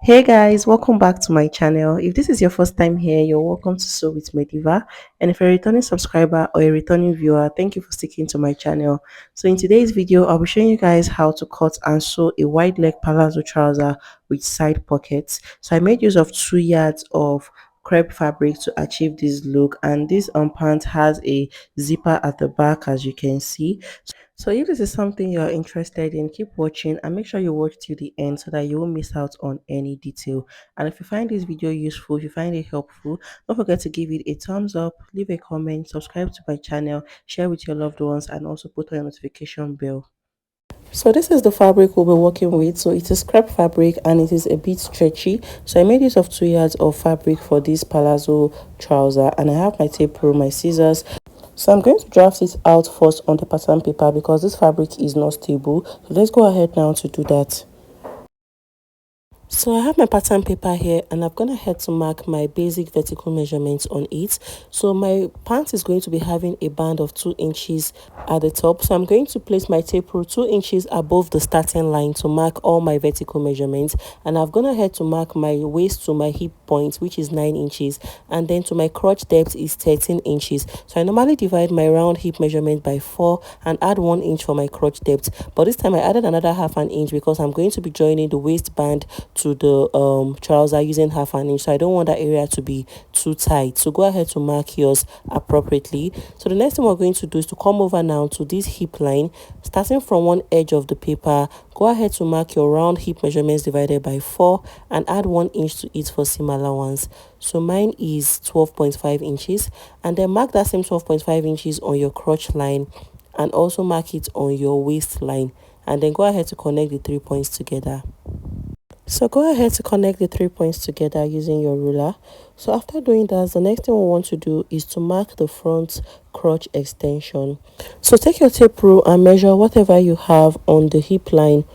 Hey guys, welcome back to my channel. If this is your first time here, you're welcome to Sew with Mediva. And if you're a returning subscriber or a returning viewer, thank you for sticking to my channel. So in today's video, I'll be showing you guys how to cut and sew a wide leg palazzo trouser with side pockets. So I made use of 2 yards of crepe fabric to achieve this look, and this pant has a zipper at the back, as you can see. So if this is something you're interested in, keep watching and make sure you watch till the end so that you won't miss out on any detail. And if you find this video useful, if you find it helpful, don't forget to give it a thumbs up, leave a comment, subscribe to my channel, share with your loved ones, and also put on your notification bell. So this is the fabric we'll be working with. So it is crepe fabric and it is a bit stretchy. So I made use of 2 yards of fabric for this palazzo trouser, and I have my tape rule, my scissors. So I'm going to draft it out first on the pattern paper because this fabric is not stable. So let's go ahead now to do that. So I have my pattern paper here and I'm going ahead to mark my basic vertical measurements on it. So my pant is going to be having a band of 2 inches at the top. So I'm going to place my tape rule 2 inches above the starting line to mark all my vertical measurements. And I've gone ahead to mark my waist to my hip point, which is 9 inches. And then to my crotch depth is 13 inches. So I normally divide my round hip measurement by 4 and add 1 inch for my crotch depth. But this time I added another half an inch because I'm going to be joining the waistband to the trouser using half an inch, so I don't want that area to be too tight. So go ahead to mark yours appropriately. So the next thing we're going to do is to come over now to this hip line, starting from one edge of the paper. Go ahead to mark your round hip measurements divided by 4 and add 1 inch to it for seam allowance. So mine is 12.5 inches, and then mark that same 12.5 inches on your crotch line and also mark it on your waistline, and then go ahead to connect the 3 points together. So go ahead to connect the 3 points together using your ruler. So after doing that, the next thing we want to do is to mark the front crotch extension. So take your tape rule and measure whatever you have on the hip line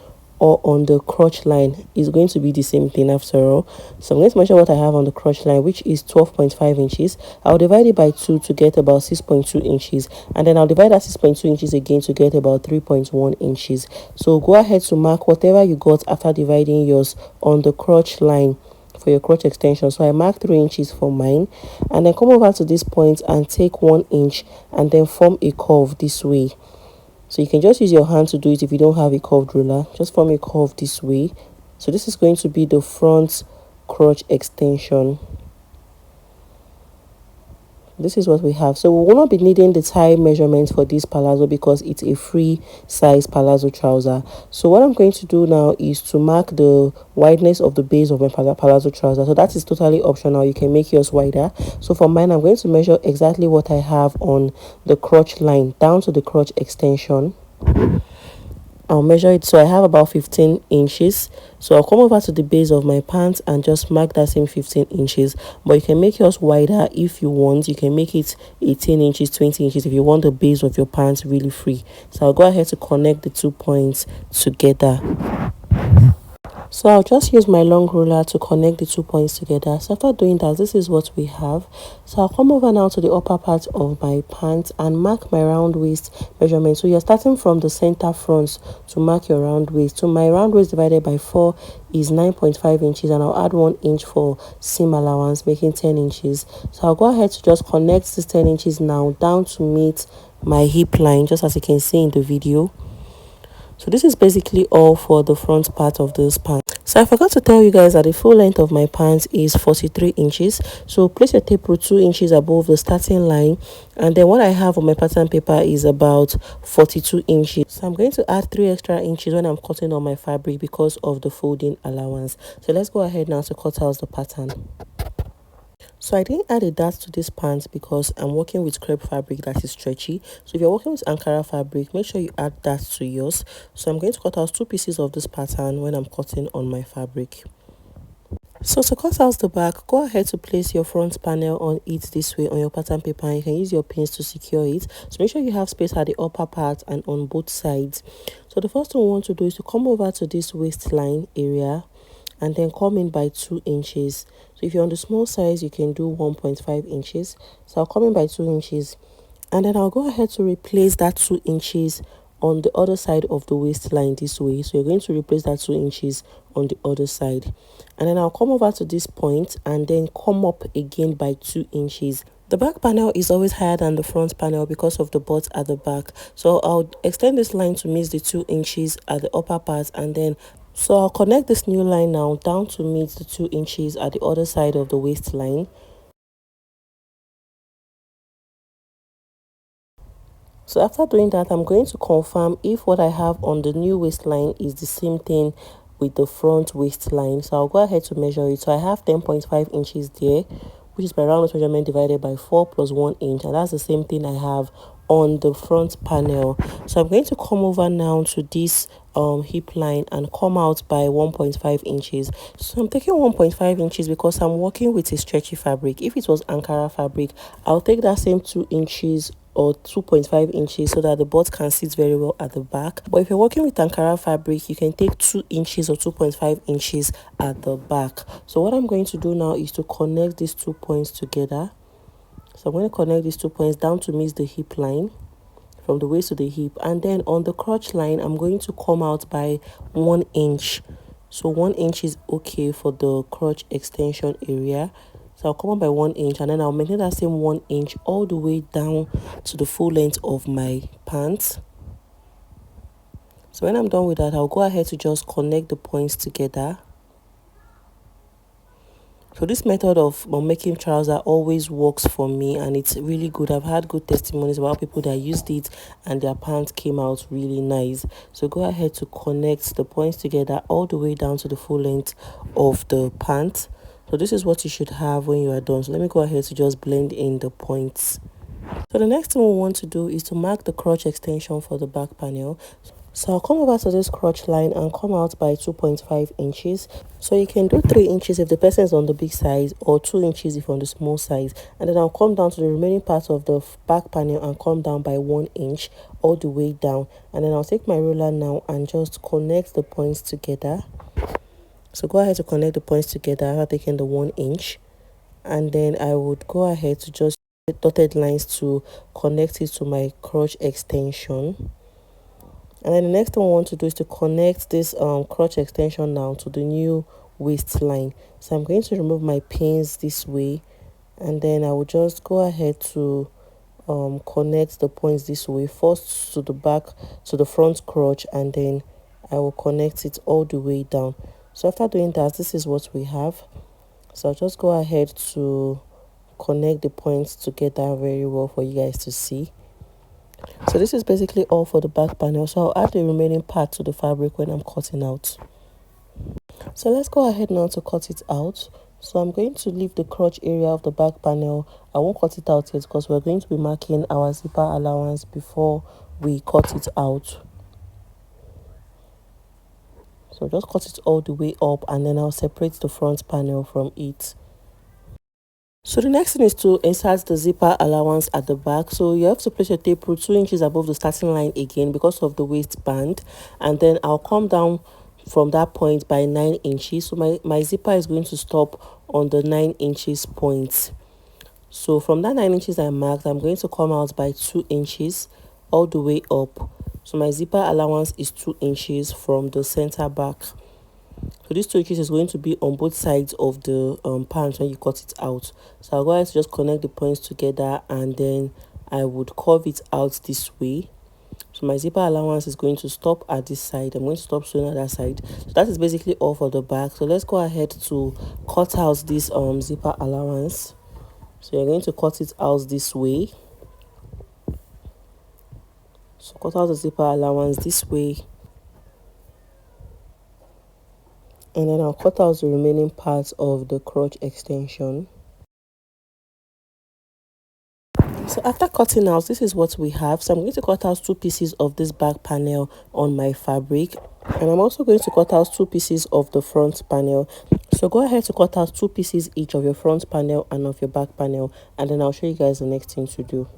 or on the crotch line. Is going to be the same thing after all. So I'm going to measure what I have on the crotch line, which is 12.5 inches. I'll divide it by 2 to get about 6.2 inches, and then I'll divide that 6.2 inches again to get about 3.1 inches. So go ahead to mark whatever you got after dividing yours on the crotch line for your crotch extension. So I marked 3 inches for mine, and then come over to this point and take 1 inch and then form a curve this way. So you can just use your hand to do it if you don't have a curved ruler. Just form a curve this way. So this is going to be the front crotch extension. This is what we have. So we will not be needing the thigh measurements for this palazzo because it's a free size palazzo trouser. So what I'm going to do now is to mark the wideness of the base of my palazzo trouser. So that is totally optional. You can make yours wider. So for mine, I'm going to measure exactly what I have on the crotch line down to the crotch extension. I'll measure it. So I have about 15 inches. So I'll come over to the base of my pants and just mark that same 15 inches. But you can make yours wider if you want. You can make it 18 inches, 20 inches if you want the base of your pants really free. So I'll go ahead to connect the 2 points together. So I'll just use my long ruler to connect the 2 points together. So after doing that, this is what we have. So I'll come over now to the upper part of my pants and mark my round waist measurement. So you're starting from the center front to mark your round waist. So my round waist divided by 4 is 9.5 inches, and I'll add 1 inch for seam allowance, making 10 inches. So I'll go ahead to just connect this 10 inches now down to meet my hip line, just as you can see in the video. So this is basically all for the front part of this pants. So I forgot to tell you guys that the full length of my pants is 43 inches. So place your tape rule 2 inches above the starting line, and then what I have on my pattern paper is about 42 inches. So I'm going to add 3 extra inches when I'm cutting on my fabric because of the folding allowance. So let's go ahead now to cut out the pattern. So I didn't add a dart to this pants because I'm working with crepe fabric that is stretchy. So if you're working with Ankara fabric, make sure you add that to yours. So I'm going to cut out 2 pieces of this pattern when I'm cutting on my fabric. So to cut out the back, go ahead to place your front panel on it this way on your pattern paper, and you can use your pins to secure it. So make sure you have space at the upper part and on both sides. So the first thing we want to do is to come over to this waistline area and then come in by 2 inches. So if you're on the small size, you can do 1.5 inches. So I'll come in by 2 inches, and then I'll go ahead to replace that 2 inches on the other side of the waistline this way. So you're going to replace that 2 inches on the other side, and then I'll come over to this point and then come up again by 2 inches. The back panel is always higher than the front panel because of the butt at the back. So I'll extend this line to meet the 2 inches at the upper part, and then so I'll connect this new line now down to meet the 2 inches at the other side of the waistline. So after doing that, I'm going to confirm if what I have on the new waistline is the same thing with the front waistline. So I'll go ahead to measure it. So I have 10.5 inches there, which is my round waist measurement divided by 4 plus 1 inch, and that's the same thing I have on the front panel. So I'm going to come over now to this hip line and come out by 1.5 inches. So I'm taking 1.5 inches because I'm working with a stretchy fabric. If it was Ankara fabric, I'll take that same 2 inches or 2.5 inches so that the butt can sit very well at the back. But if you're working with Ankara fabric, you can take 2 inches or 2.5 inches at the back. So what I'm going to do now is to connect these 2 points together. So I'm going to connect these 2 points down to meet the hip line from the waist to the hip, and then on the crotch line I'm going to come out by 1 inch. So 1 inch is okay for the crotch extension area. So I'll come up by 1 inch, and then I'll maintain that same 1 inch all the way down to the full length of my pants. So when I'm done with that, I'll go ahead to just connect the points together. So this method of making trouser always works for me, and it's really good. I've had good testimonies about people that used it and their pants came out really nice. So go ahead to connect the points together all the way down to the full length of the pants. So this is what you should have when you are done. So let me go ahead to just blend in the points. So the next thing we want to do is to mark the crotch extension for the back panel. So I'll come over to this crotch line and come out by 2.5 inches. So you can do 3 inches if the person is on the big size, or 2 inches if on the small size. And then I'll come down to the remaining part of the back panel and come down by 1 inch all the way down. And then I'll take my ruler now and just connect the points together. So go ahead to connect the points together after taking the 1 inch. And then I would go ahead to just dotted lines to connect it to my crotch extension. And then the next thing I want to do is to connect this crotch extension now to the new waistline. So I'm going to remove my pins this way, and then I will just go ahead to connect the points this way, first to the back, to the front crotch, and then I will connect it all the way down. So after doing that, this is what we have. So I'll just go ahead to connect the points together very well for you guys to see. So this is basically all for the back panel. So I'll add the remaining part to the fabric when I'm cutting out. So let's go ahead now to cut it out. So I'm going to leave the crotch area of the back panel. I won't cut it out yet because we're going to be marking our zipper allowance before we cut it out. So just cut it all the way up, and then I'll separate the front panel from it. So the next thing is to insert the zipper allowance at the back. So you have to place your tape rule 2 inches above the starting line again because of the waistband, and then I'll come down from that point by 9 inches. So my zipper is going to stop on the 9 inches point. So from that 9 inches I marked, I'm going to come out by 2 inches all the way up. So my zipper allowance is 2 inches from the center back. So this 2 inches is going to be on both sides of the pants when you cut it out. So I'll go ahead to just connect the points together, and then I would curve it out this way. So my zipper allowance is going to stop at this side. I'm going to stop sewing at that side. So that is basically all for the back. So let's go ahead to cut out this zipper allowance. So you're going to cut it out this way. So cut out the zipper allowance this way. And then I'll cut out the remaining parts of the crotch extension. So after cutting out, this is what we have. So I'm going to cut out 2 pieces of this back panel on my fabric, and I'm also going to cut out 2 pieces of the front panel. So go ahead to cut out 2 pieces each of your front panel and of your back panel, and then I'll show you guys the next thing to do.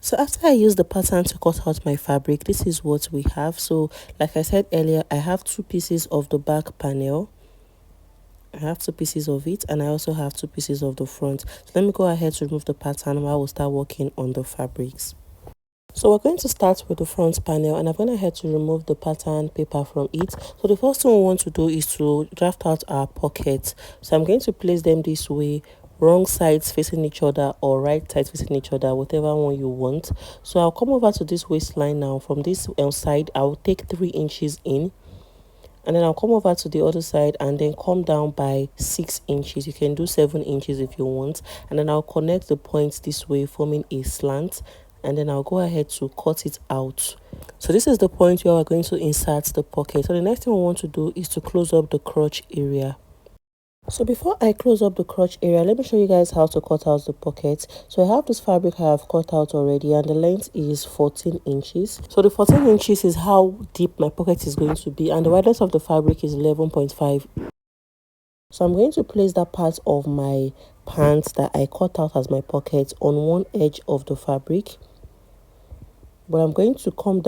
So after I use the pattern to cut out my fabric, this is what we have. So like I said earlier, I have 2 pieces of the back panel. I have 2 pieces of it, and I also have 2 pieces of the front. So let me go ahead to remove the pattern while we'll start working on the fabrics. So we're going to start with the front panel, and I'm going ahead to remove the pattern paper from it. So the first thing we want to do is to draft out our pockets. So I'm going to place them this way, wrong sides facing each other or right sides facing each other, whatever one you want. So I'll come over to this waistline now. From this side, I'll take 3 inches in, and then I'll come over to the other side and then come down by 6 inches. You can do 7 inches if you want, and then I'll connect the points this way, forming a slant, and then I'll go ahead to cut it out. So this is the point where we're going to insert the pocket. So the next thing we want to do is to close up the crotch area. So before I close up the crotch area, let me show you guys how to cut out the pocket. So I have this fabric I have cut out already, and the length is 14 inches. So the 14 inches is how deep my pocket is going to be, and the width of the fabric is 11.5. So I'm going to place that part of my pants that I cut out as my pocket on one edge of the fabric. But I'm going to bring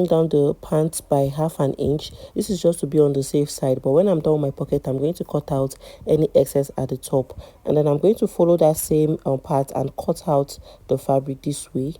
down the pants by 1/2 inch. This is just to be on the safe side. But when I'm done with my pocket, I'm going to cut out any excess at the top. And then I'm going to follow that same part and cut out the fabric this way.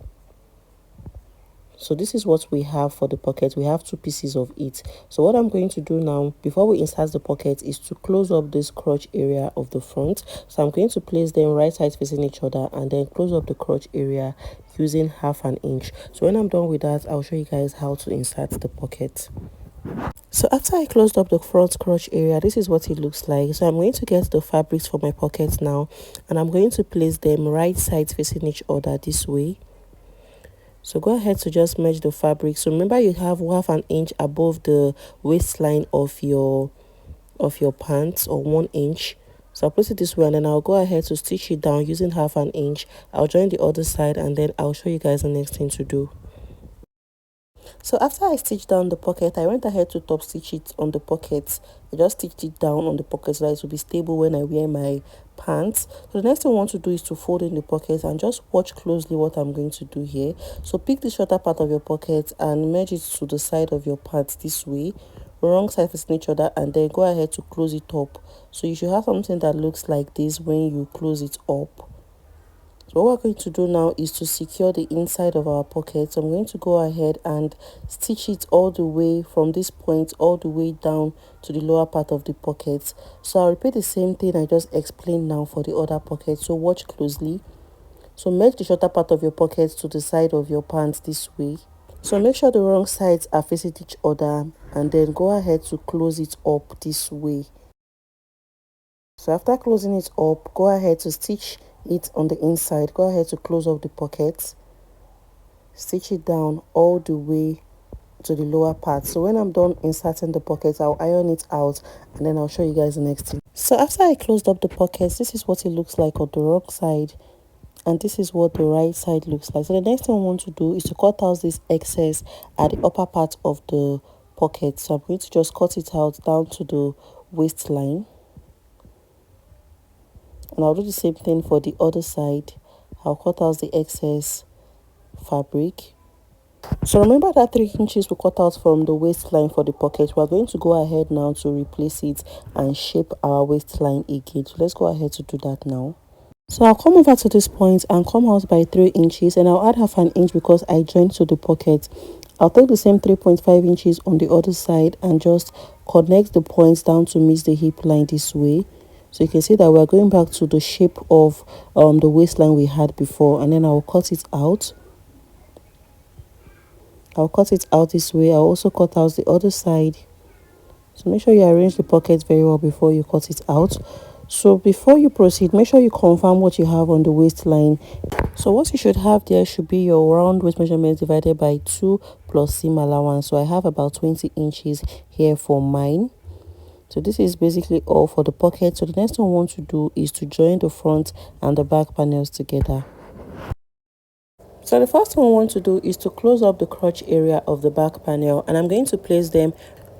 So this is what we have for the pocket. We have 2 pieces of it. So what I'm going to do now, before we insert the pocket, is to close up this crotch area of the front. So I'm going to place them right sides facing each other and then close up the crotch area using 1/2 inch. So when I'm done with that, I'll show you guys how to insert the pocket. So after I closed up the front crotch area, this is what it looks like. So I'm going to get the fabrics for my pocket now, and I'm going to place them right sides facing each other this way. So go ahead to just measure the fabric. So remember, you have 1/2 inch above the waistline of your pants, or 1 inch. So I'll place it this way, and then I'll go ahead to stitch it down using 1/2 inch. I'll join the other side, and then I'll show you guys the next thing to do. So after I stitched down the pocket, I went ahead to top stitch it on the pocket. I just stitched it down on the pocket so that it will be stable when I wear my pants. So the next thing I want to do is to fold in the pocket, and just watch closely what I'm going to do here. So pick the shorter part of your pocket and merge it to the side of your pants this way, wrong side facing each other, and then go ahead to close it up. So you should have something that looks like this when you close it up. So what we're going to do now is to secure the inside of our pocket. So I'm going to go ahead and stitch it all the way from this point all the way down to the lower part of the pocket. So I'll repeat the same thing I just explained now for the other pocket. So watch closely. So merge the shorter part of your pocket to the side of your pants this way. So make sure the wrong sides are facing each other, and then go ahead to close it up this way. So after closing it up, go ahead to stitch it on the inside. Go ahead to close up the pocket, stitch it down all the way to the lower part. So when I'm done inserting the pocket, I'll iron it out, and then I'll show you guys the next thing. So after I closed up the pockets, this is what it looks like on the wrong side, and this is what the right side looks like. So the next thing I want to do is to cut out this excess at the upper part of the pocket. So I'm going to just cut it out down to the waistline, and I'll do the same thing for the other side. I'll cut out the excess fabric. So remember that 3 inches we cut out from the waistline for the pocket. We're going to go ahead now to replace it and shape our waistline again. So let's go ahead to do that now. So I'll come over to this point and come out by 3 inches, and I'll add 1/2 inch because I joined to the pocket. I'll take the same 3.5 inches on the other side and just connect the points down to meet the hip line this way. So you can see that we're going back to the shape of the waistline we had before, and then I'll cut it out. I'll cut it out this way. I'll also cut out the other side. So make sure you arrange the pocket very well before you cut it out. So before you proceed, make sure you confirm what you have on the waistline. So what you should have there should be your round waist measurement divided by 2 plus seam allowance. So I have about 20 inches here for mine. So this is basically all for the pocket. So the next thing I want to do is to join the front and the back panels together. So the first thing I want to do is to close up the crotch area of the back panel, and I'm going to place them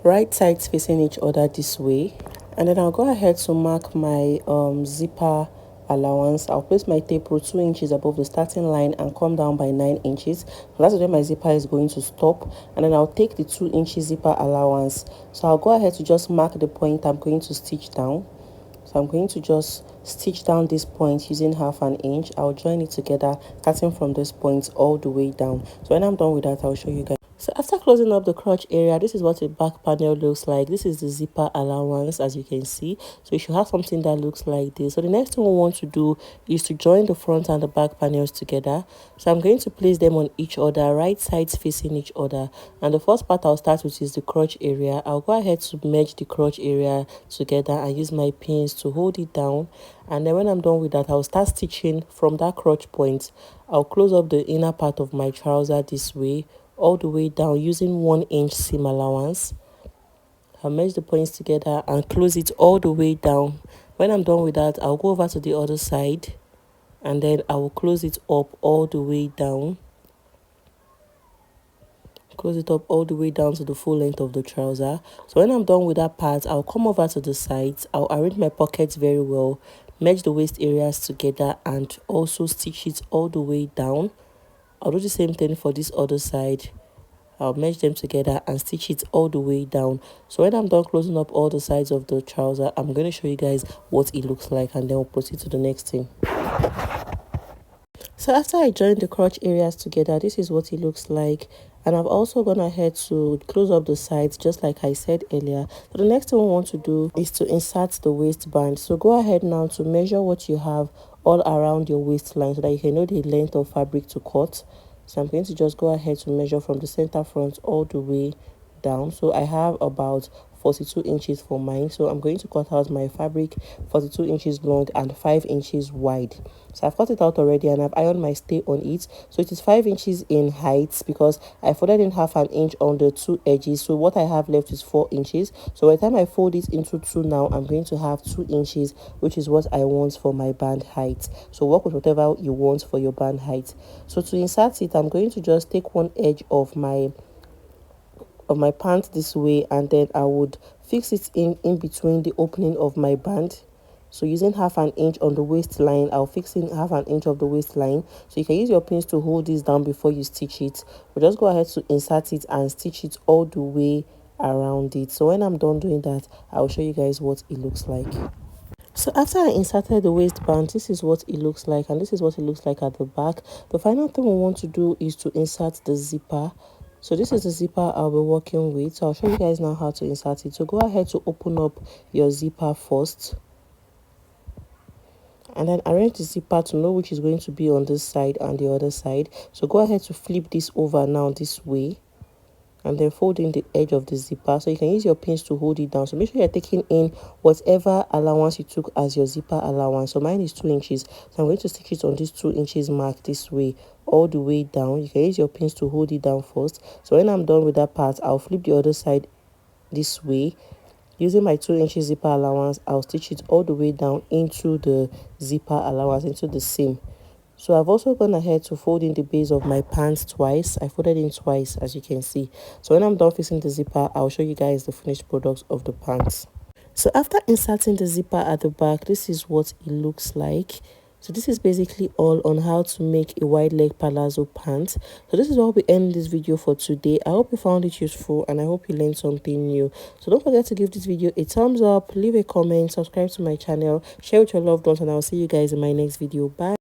right sides facing each other this way. And then I'll go ahead to mark my zipper allowance. I'll place my tape rule 2 inches above the starting line and come down by 9 inches. And that's where my zipper is going to stop. And then I'll take the 2 inches zipper allowance. So I'll go ahead to just mark the point I'm going to stitch down. So I'm going to just stitch down this point using 1/2 inch. I'll join it together, starting from this point all the way down. So when I'm done with that, I'll show you guys. So after closing up the crotch area, this is what the back panel looks like. This is the zipper allowance, as you can see. So you should have something that looks like this. So the next thing we want to do is to join the front and the back panels together. So I'm going to place them on each other, right sides facing each other. And the first part I'll start with is the crotch area. I'll go ahead to merge the crotch area together and use my pins to hold it down. And then when I'm done with that, I'll start stitching from that crotch point. I'll close up the inner part of my trouser this way, all the way down using 1 inch seam allowance. I'll merge the points together and close it all the way down. When I'm done with that, I'll go over to the other side and then I will close it up all the way down. Close it up all the way down to the full length of the trouser. So when I'm done with that part, I'll come over to the sides. I'll arrange my pockets very well, merge the waist areas together and also stitch it all the way down. I'll do the same thing for this other side. I'll merge them together and stitch it all the way down. So when I'm done closing up all the sides of the trouser, I'm going to show you guys what it looks like and then we'll proceed to the next thing. So after I joined the crotch areas together, this is what it looks like. And I've also gone ahead to close up the sides just like I said earlier. So the next thing we want to do is to insert the waistband. So go ahead now to measure what you have all around your waistline so that you can know the length of fabric to cut. So I'm going to just go ahead to measure from the center front all the way down. So I have about 42 inches for mine, so I'm going to cut out my fabric 42 inches long and 5 inches wide. So I've cut it out already and I've ironed my stay on it. So it is 5 inches in height because I folded in 1/2 inch on the two edges. So what I have left is 4 inches. So by the time I fold it into two now, I'm going to have 2 inches, which is what I want for my band height. So work with whatever you want for your band height. So to insert it, I'm going to just take one edge of my pant this way and then I would fix it in between the opening of my band. So using 1/2 inch on the waistline, I'll fix in 1/2 inch of the waistline. So you can use your pins to hold this down before you stitch it, but just go ahead to insert it and stitch it all the way around it. So when I'm done doing that, I'll show you guys what it looks like. So after I inserted the waistband, this is what it looks like and this is what it looks like at the back. The final thing we want to do is to insert the zipper. So this is the zipper I'll be working with. So I'll show you guys now how to insert it. So go ahead to open up your zipper first and then arrange the zipper to know which is going to be on this side and the other side. So go ahead to flip this over now this way and then fold in the edge of the zipper. So you can use your pins to hold it down. So make sure you're taking in whatever allowance you took as your zipper allowance. So mine is 2 inches. So I'm going to stitch it on this 2 inches mark this way all the way down. You can use your pins to hold it down first. So when I'm done with that part, I'll flip the other side this way. Using my 2 inches zipper allowance, I'll stitch it all the way down into the zipper allowance, into the seam. So I've also gone ahead to fold in the base of my pants twice. I folded in twice, as you can see. So when I'm done fixing the zipper, I'll show you guys the finished products of the pants. So after inserting the zipper at the back, this is what it looks like. So this is basically all on how to make a wide leg palazzo pant. So this is what we end this video for today. I hope you found it useful and I hope you learned something new. So don't forget to give this video a thumbs up, leave a comment, subscribe to my channel, share with your loved ones, and I'll see you guys in my next video. Bye.